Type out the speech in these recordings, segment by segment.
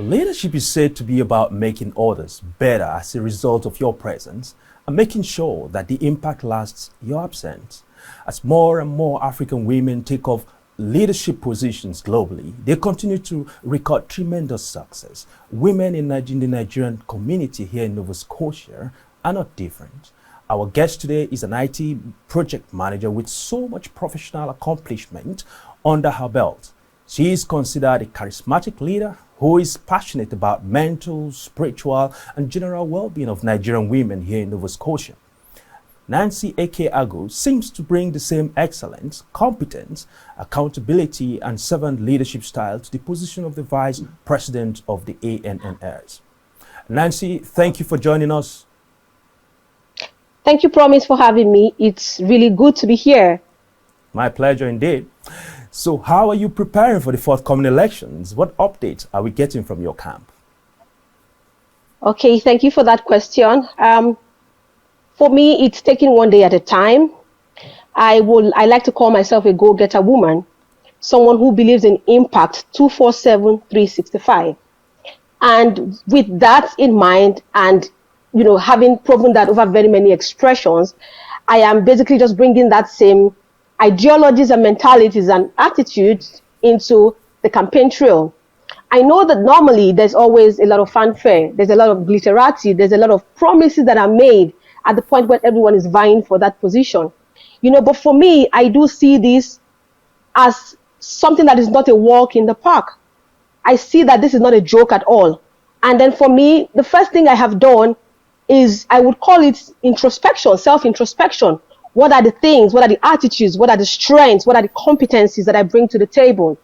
Leadership is said to be about making others better as a result of your presence and making sure that the impact lasts your absence. As more and more African women take up leadership positions globally, they continue to record tremendous success. Women in the Nigerian community here in Nova Scotia are not different. Our guest today is an IT project manager with so much professional accomplishment under her belt. She is considered a charismatic leader who is passionate about mental, spiritual, and general well-being of Nigerian women here in Nova Scotia. Nancy Eke Agu seems to bring the same excellence, competence, accountability, and servant leadership style to the position of the Vice President of the ANNS. Nancy, thank you for joining us. Thank you, Promise, for having me. It's really good to be here. My pleasure indeed. So how are you preparing for the forthcoming elections? What updates are we getting from your camp? Okay, thank you for that question. For me, it's taking one day at a time. I like to call myself a go-getter woman, someone who believes in impact 24/7, 365. And with that in mind, and having proven that over very many expressions, I am basically just bringing that same ideologies and mentalities and attitudes into the campaign trail. I know that normally there's always a lot of fanfare, there's a lot of glitterati, there's a lot of promises that are made at the point where everyone is vying for that position. But for me, I do see this as something that is not a walk in the park. I see that this is not a joke at all. And then for me, the first thing I have done is, I would call it introspection, self-introspection. What are the things, what are the attitudes, what are the strengths, what are the competencies that I bring to the table?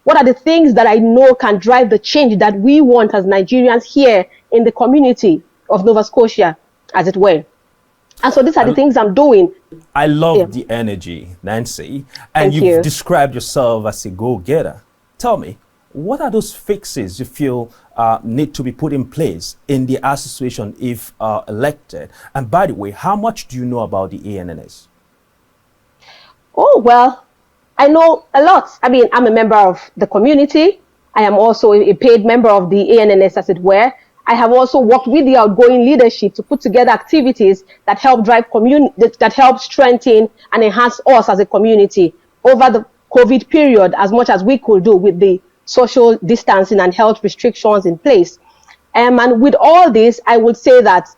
What are the things that I know can drive the change that we want as Nigerians here in the community of Nova Scotia, as it were? And so these are the things I'm doing. I love the energy, Nancy. And you've described yourself as a go-getter. Tell me, what are those fixes you feel need to be put in place in the association if elected? And by the way, how much do you know about the ANNS? Oh, well, I know a lot. I mean, I'm a member of the community. I am also a paid member of the ANNS, as it were. I have also worked with the outgoing leadership to put together activities that help drive that help strengthen and enhance us as a community over the COVID period, as much as we could do with the social distancing and health restrictions in place. And with all this, I would say that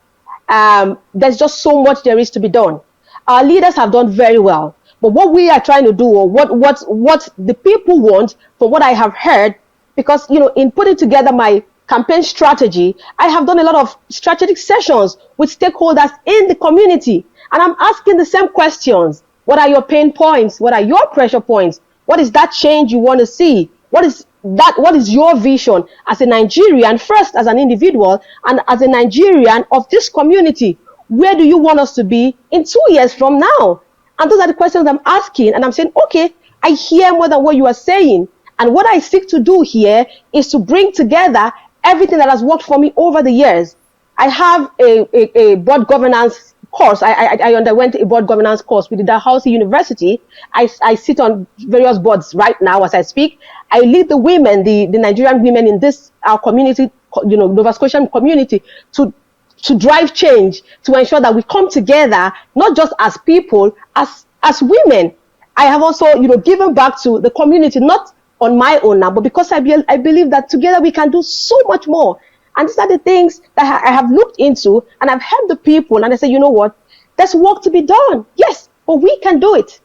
there's just so much there is to be done. Our leaders have done very well. But what we are trying to do, or what the people want, from what I have heard, because, in putting together my campaign strategy, I have done a lot of strategic sessions with stakeholders in the community. And I'm asking the same questions. What are your pain points? What are your pressure points? What is that change you want to see? What is your vision as a Nigerian, first as an individual and as a Nigerian of this community? Where do you want us to be in 2 years from now? And those are the questions I'm asking. And I'm saying, okay, I hear more than what you are saying. And what I seek to do here is to bring together everything that has worked for me over the years. I have a board governance course. I underwent a board governance course with the Dalhousie University. I sit on various boards right now as I speak. I lead the women, the Nigerian women in this our community, Nova Scotian community, to drive change, to ensure that we come together, not just as people, as women. I have also, given back to the community, not on my own now, but because I believe that together we can do so much more. And these are the things that I have looked into, and I've helped the people, and I say, you know what, there's work to be done. Yes, but we can do it.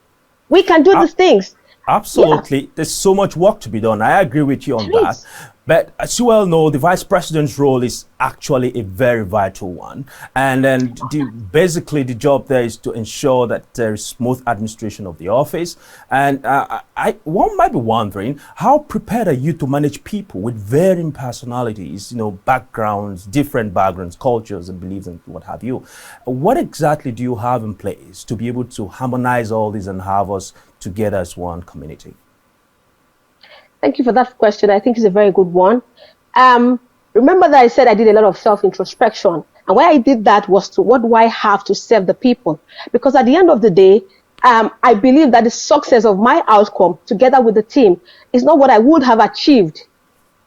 We can do these things. Absolutely. Yeah. There's so much work to be done. I agree with you on that. But as you well know, the vice president's role is actually a very vital one. And then basically the job there is to ensure that there is smooth administration of the office. And one might be wondering, how prepared are you to manage people with varying personalities, backgrounds, different backgrounds, cultures and beliefs and what have you? What exactly do you have in place to be able to harmonize all these and have us together as one community? Thank you for that question. I think it's a very good one. Remember that I said I did a lot of self-introspection. And why I did that was to, what do I have to serve the people? Because at the end of the day, I believe that the success of my outcome, together with the team, is not what I would have achieved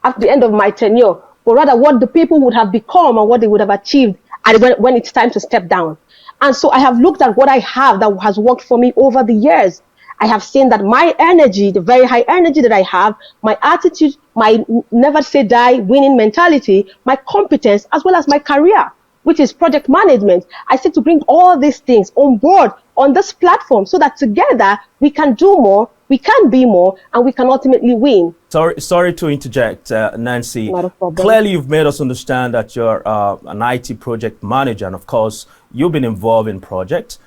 at the end of my tenure but rather what the people would have become and what they would have achieved when it's time to step down. And so I have looked at what I have that has worked for me over the years. I have seen that my energy, the very high energy that I have, my attitude, my never say die winning mentality, my competence, as well as my career, which is project management. I seek to bring all these things on board on this platform so that together we can do more, we can be more, and we can ultimately win. Sorry to interject, Nancy. Not a problem. Clearly, you've made us understand that you're an IT project manager, and of course, you've been involved in project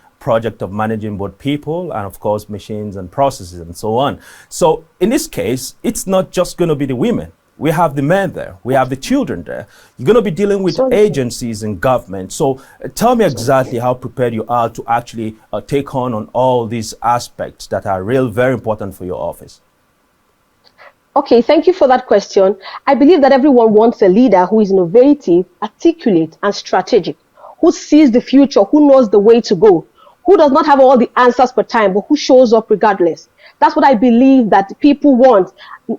of managing both people and of course machines and processes and so on. So in this case, it's not just going to be the women. We have the men there. We have the children there. You're going to be dealing with agencies and government. So tell me exactly how prepared you are to actually take on all these aspects that are very important for your office. Okay, thank you for that question. I believe that everyone wants a leader who is innovative, articulate, and strategic, who sees the future, who knows the way to go, who does not have all the answers per time, but who shows up regardless. That's what I believe that people want.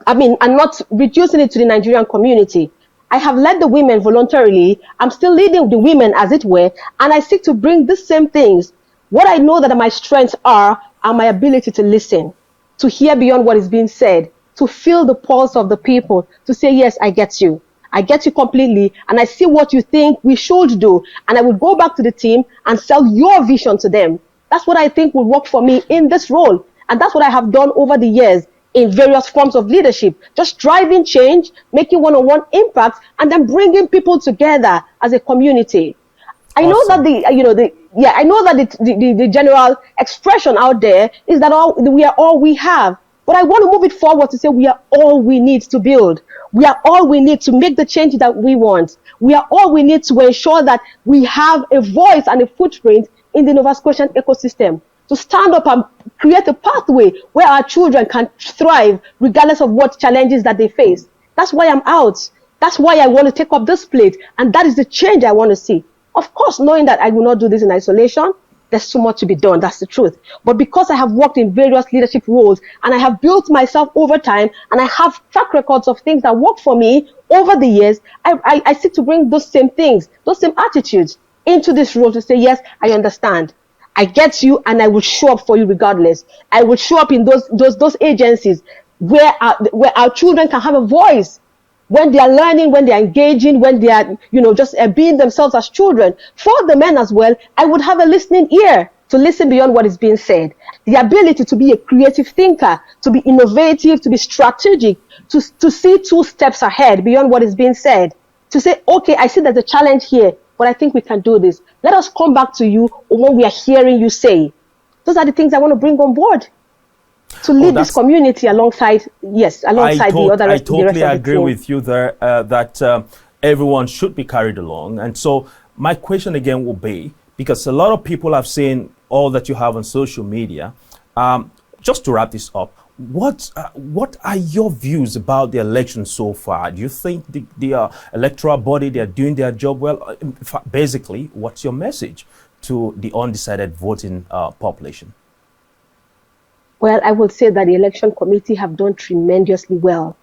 I mean, I'm not reducing it to the Nigerian community. I have led the women voluntarily. I'm still leading the women, as it were, and I seek to bring the same things. What I know that my strengths are my ability to listen, to hear beyond what is being said, to feel the pulse of the people, to say, yes, I get you. I get you completely, and I see what you think we should do, and I will go back to the team and sell your vision to them. That's what I think will work for me in this role, and that's what I have done over the years in various forms of leadership, just driving change, making one-on-one impacts, and then bringing people together as a community. I know that the general expression out there is that we are all we have. But I want to move it forward to say we are all we need to build. We are all we need to make the change that we want. We are all we need to ensure that we have a voice and a footprint in the Nova Scotian ecosystem, to stand up and create a pathway where our children can thrive regardless of what challenges that they face. That's why I'm out. That's why I want to take up this plate. And that is the change I want to see. Of course, knowing that I will not do this in isolation, there's so much to be done. That's the truth. But because I have worked in various leadership roles and I have built myself over time and I have track records of things that work for me over the years, I seek to bring those same things, those same attitudes into this role to say, yes, I understand. I get you and I will show up for you regardless. I will show up in those agencies where our children can have a voice. When they are learning, when they are engaging, when they are, just being themselves as children. For the men as well, I would have a listening ear to listen beyond what is being said. The ability to be a creative thinker, to be innovative, to be strategic, to see 2 steps ahead beyond what is being said. To say, okay, I see there's a challenge here, but I think we can do this. Let us come back to you when we are hearing you say. Those are the things I want to bring on board. To lead this community alongside the other. I totally agree with you there that everyone should be carried along. And so my question again will be, because a lot of people have seen all that you have on social media, just to wrap this up, what are your views about the election so far? Do you think the electoral body, they are doing their job well? In fact, basically, what's your message to the undecided voting population? Well, I would say that the election committee have done tremendously well.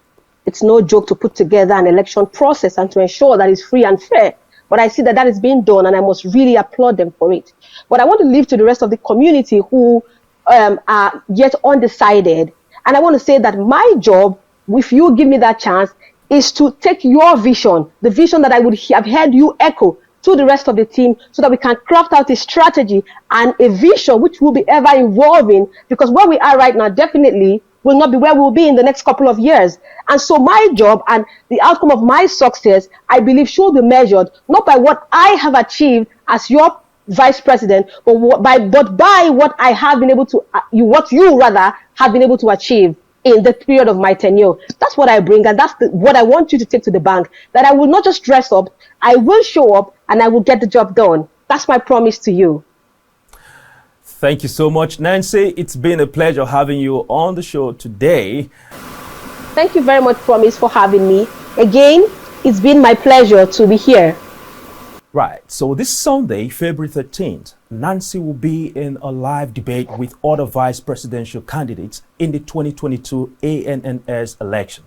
It's no joke to put together an election process and to ensure that it's free and fair. But I see that is being done, and I must really applaud them for it. But I want to leave to the rest of the community who are yet undecided. And I want to say that my job, if you give me that chance, is to take your vision, the vision that I would have heard you echo, to the rest of the team, so that we can craft out a strategy and a vision which will be ever evolving, because where we are right now definitely will not be where we will be in the next couple of years. And so my job and the outcome of my success, I believe, should be measured not by what I have achieved as your vice president, but by what I have been able to, what you rather have been able to achieve in the period of my tenure. That's what I bring, and that's what I want you to take to the bank, that I will not just dress up, I will show up, and I will get the job done. That's my promise to you. Thank you so much, Nancy. It's been a pleasure having you on the show today. Thank you very much, Promise, for having me. Again, it's been my pleasure to be here. Right. So this Sunday, February 13th, Nancy will be in a live debate with other vice presidential candidates in the 2022 ANNS election.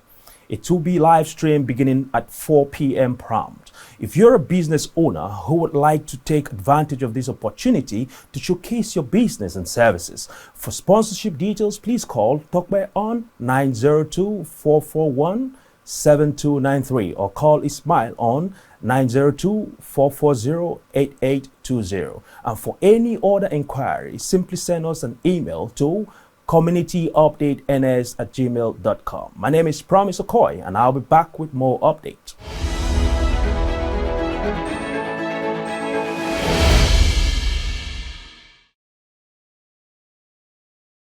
It will be live streamed beginning at 4 p.m. prompt. If you're a business owner who would like to take advantage of this opportunity to showcase your business and services, for sponsorship details, please call Tokbe on 902-441-7293 or call Ismail on 902-440-8820. And for any other inquiry, simply send us an email to communityupdateNS@gmail.com. My name is Promise Okoi, and I'll be back with more updates.